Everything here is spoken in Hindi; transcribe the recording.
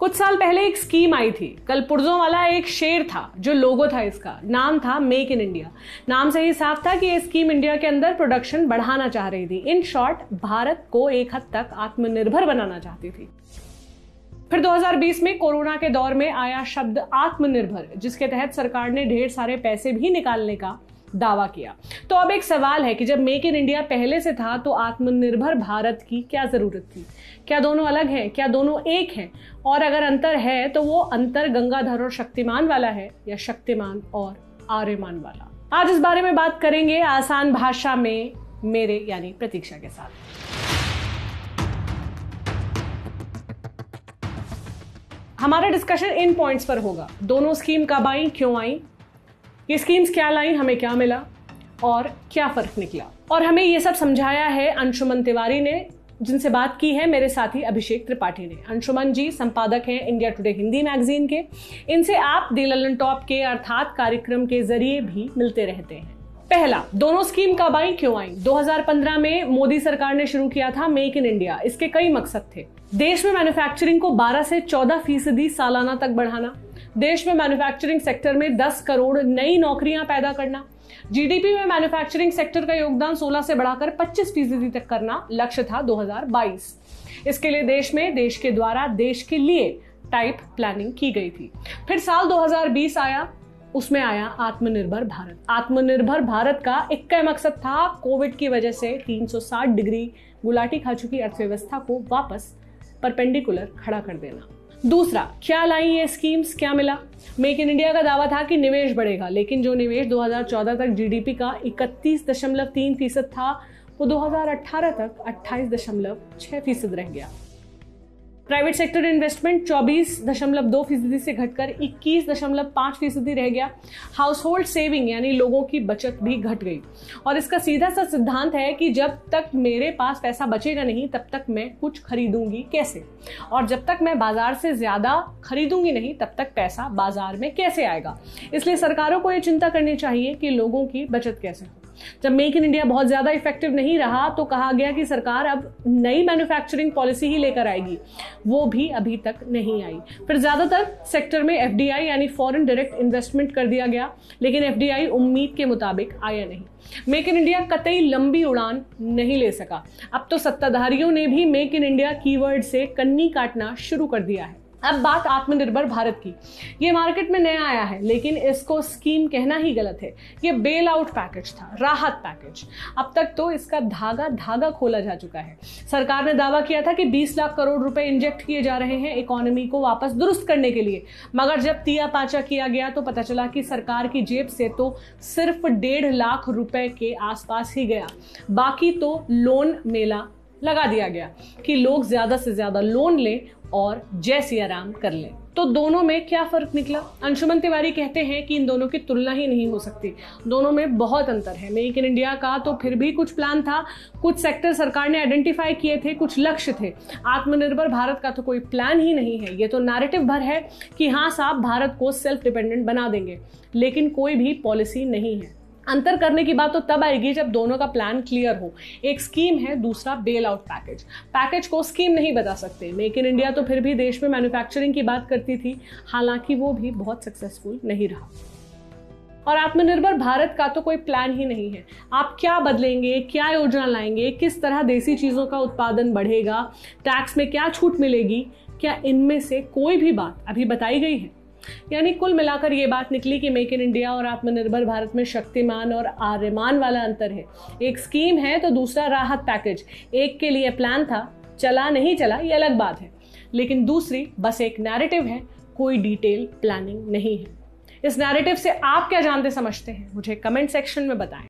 कुछ साल पहले एक स्कीम आई थी, कलपुर्जों वाला एक शेर था जो लोगो था, इसका नाम था मेक इन इंडिया। नाम से ही साफ था कि ये स्कीम इंडिया के अंदर प्रोडक्शन बढ़ाना चाह रही थी। इन शॉर्ट, भारत को एक हद तक आत्मनिर्भर बनाना चाहती थी। फिर 2020 में कोरोना के दौर में आया शब्द आत्मनिर्भर, जिसके तहत सरकार ने ढेर सारे पैसे भी निकालने का दावा किया। तो अब एक सवाल है कि जब मेक इन इंडिया पहले से था तो आत्मनिर्भर भारत की क्या जरूरत थी? क्या दोनों अलग हैं? क्या दोनों एक हैं? और अगर अंतर है तो वो अंतर गंगाधर और शक्तिमान वाला है या शक्तिमान और आर्यमान वाला? आज इस बारे में बात करेंगे आसान भाषा में मेरे यानी प्रतीक्षा के साथ। हमारा डिस्कशन इन पॉइंट्स पर होगा। दोनों स्कीम कब आई, क्यों आई, ये स्कीम्स क्या लाई, हमें क्या मिला और क्या फर्क निकला। और हमें ये सब समझाया है अंशुमन तिवारी ने, जिनसे बात की है मेरे साथी अभिषेक त्रिपाठी ने। अंशुमन जी संपादक हैं इंडिया टुडे हिंदी मैगजीन के। इनसे आप दी लल्लन टॉप के अर्थात कार्यक्रम के जरिए भी मिलते रहते हैं। पहला, दोनों स्कीम कब आई, क्यों आई? 2015 में मोदी सरकार ने शुरू किया था मेक इन इंडिया। इसके कई मकसद थे। देश में मैन्युफैक्चरिंग को 12 से 14% सालाना तक बढ़ाना, देश में मैन्युफैक्चरिंग सेक्टर में 10 करोड़ नई नौकरियां पैदा करना, जीडीपी में मैन्युफैक्चरिंग सेक्टर का योगदान 16 से बढ़ाकर 25% तक करना लक्ष्य था 2022। इसके लिए देश के द्वारा देश के लिए टाइप प्लानिंग की गई थी। फिर साल 2020 आया, उसमें आया आत्मनिर्भर भारत। आत्मनिर्भर भारत का एक मकसद था कोविड की वजह से 360 डिग्री गुलाटी खा चुकी अर्थव्यवस्था को वापस परपेंडिकुलर खड़ा कर देना। दूसरा, क्या लाई ये स्कीम्स, क्या मिला? मेक इन इंडिया का दावा था कि निवेश बढ़ेगा, लेकिन जो निवेश 2014 तक जीडीपी का 31.3% था, वो 2018 तक 28.6% रह गया। प्राइवेट सेक्टर इन्वेस्टमेंट 24.2% से घटकर 21.5% रह गया। हाउस होल्ड सेविंग यानी लोगों की बचत भी घट गई। और इसका सीधा सा सिद्धांत है कि जब तक मेरे पास पैसा बचेगा नहीं तब तक मैं कुछ खरीदूंगी कैसे, और जब तक मैं बाजार से ज्यादा खरीदूंगी नहीं तब तक पैसा बाजार में कैसे आएगा। इसलिए सरकारों को यह चिंता करनी चाहिए कि लोगों की बचत कैसे हो। जब मेक इन इंडिया बहुत ज्यादा इफेक्टिव नहीं रहा तो कहा गया कि सरकार अब नई मैन्युफैक्चरिंग पॉलिसी ही लेकर आएगी। वो भी अभी तक नहीं आई। फिर ज्यादातर सेक्टर में एफडीआई यानी फॉरेन डायरेक्ट इन्वेस्टमेंट कर दिया गया, लेकिन एफडीआई उम्मीद के मुताबिक आया नहीं। मेक इन इंडिया कतई लंबी उड़ान नहीं ले सका। अब तो सत्ताधारियों ने भी मेक इन इंडिया कीवर्ड से कन्नी काटना शुरू कर दिया है। अब बात आत्मनिर्भर भारत की। ये मार्केट में नया आया है, लेकिन इसको स्कीम कहना ही गलत है। ये बेल आउट पैकेज था, राहत पैकेज। अब तक तो इसका धागा खोला जा चुका है। सरकार ने दावा किया था कि 20 लाख करोड़ रुपए इंजेक्ट किए जा रहे हैं इकोनॉमी को वापस दुरुस्त करने के लिए, मगर जब तिया पाचा किया गया तो पता चला कि सरकार की जेब से तो सिर्फ 1.5 लाख रुपए के आसपास ही गया। बाकी तो लोन मेला लगा दिया गया कि लोग ज्यादा से ज्यादा लोन लें और जय सिया राम कर लें। तो दोनों में क्या फर्क निकला? अंशुमन तिवारी कहते हैं कि इन दोनों की तुलना ही नहीं हो सकती। दोनों में बहुत अंतर है। मेक इन इंडिया का तो फिर भी कुछ प्लान था, कुछ सेक्टर सरकार ने आइडेंटिफाई किए थे, कुछ लक्ष्य थे। आत्मनिर्भर भारत का तो कोई प्लान ही नहीं है। ये तो नैरेटिव भर है कि हाँ साहब भारत को सेल्फ डिपेंडेंट बना देंगे, लेकिन कोई भी पॉलिसी नहीं है। अंतर करने की बात तो तब आएगी जब दोनों का प्लान क्लियर हो। एक स्कीम है, दूसरा बेल आउट पैकेज को स्कीम नहीं बता सकते। मेक इन इंडिया तो फिर भी देश में मैन्युफैक्चरिंग की बात करती थी, हालांकि वो भी बहुत सक्सेसफुल नहीं रहा। और आत्मनिर्भर भारत का तो कोई प्लान ही नहीं है। आप क्या बदलेंगे, क्या योजना लाएंगे, किस तरह देसी चीजों का उत्पादन बढ़ेगा, टैक्स में क्या छूट मिलेगी, क्या इनमें से कोई भी बात अभी बताई गई है? यानी कुल मिलाकर ये बात निकली कि मेक इन इंडिया और आत्मनिर्भर भारत में शक्तिमान और आर्यमान वाला अंतर है। एक स्कीम है तो दूसरा राहत पैकेज। एक के लिए प्लान था, चला नहीं चला ये अलग बात है, लेकिन दूसरी बस एक नैरेटिव है, कोई डिटेल प्लानिंग नहीं है। इस नैरेटिव से आप क्या जानते समझते हैं, मुझे कमेंट सेक्शन में बताएं।